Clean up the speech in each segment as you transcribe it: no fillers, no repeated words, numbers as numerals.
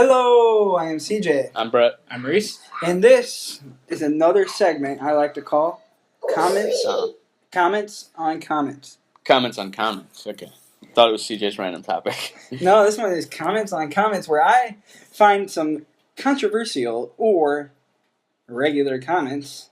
Hello, I am CJ, I'm Brett. I'm Reese. and this is another segment I like to call Comments on Comments. Comments on comments. Okay. Thought it was CJ's random topic. No, this one is Comments on Comments, where I find some controversial or regular comments.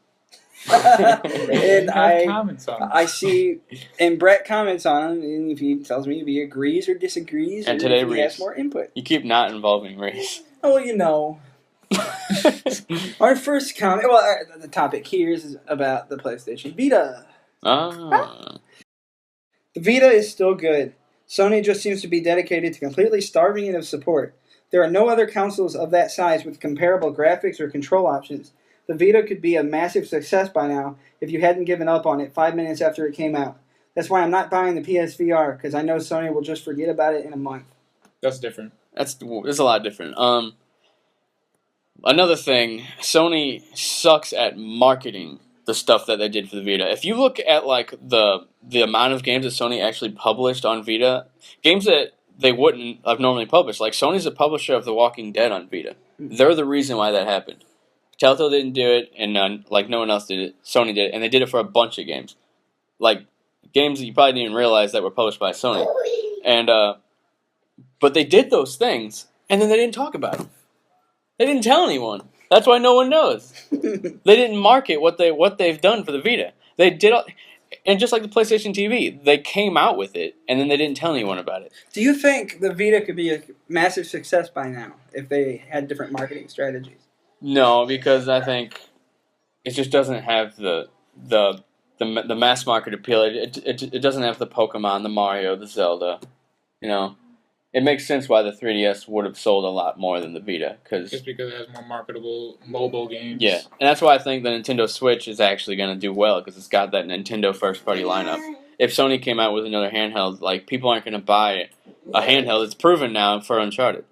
And I see, and Brett comments on them, and if he tells me if he agrees or disagrees, And or today, if he Reese, has more input. You keep not involving Reese. Oh, well, you know. Our first comment, well, the topic here is about the PlayStation Vita. Ah. The Vita is still good. Sony just seems to be dedicated to completely starving it of support. There are no other consoles of that size with comparable graphics or control options. The Vita could be a massive success by now if you hadn't given up on it 5 minutes after it came out. That's why I'm not buying the PSVR, because I know Sony will just forget about it in a month. That's different. It's a lot different. Another thing, Sony sucks at marketing the stuff that they did for the Vita. If you look at like the amount of games that Sony actually published on Vita, games that they wouldn't have normally published, like Sony's a publisher of The Walking Dead on Vita. They're the reason why that happened. Telltale didn't do it, and no one else did it. Sony did it, and they did it for a bunch of games, like games that you probably didn't even realize that were published by Sony. And but they did those things, and then they didn't talk about them. They didn't tell anyone. That's why no one knows. They didn't market what they've done for the Vita. They did, and just like the PlayStation TV, they came out with it, and then they didn't tell anyone about it. Do you think the Vita could be a massive success by now if they had different marketing strategies? No, because I think it just doesn't have the mass market appeal. It doesn't have the Pokemon, the Mario, the Zelda. You know, it makes sense why the 3DS would have sold a lot more than the Vita, just because it has more marketable mobile games. Yeah, and that's why I think the Nintendo Switch is actually going to do well, because it's got that Nintendo first-party lineup. If Sony came out with another handheld, like, people aren't going to buy a handheld. It's proven now for Uncharted.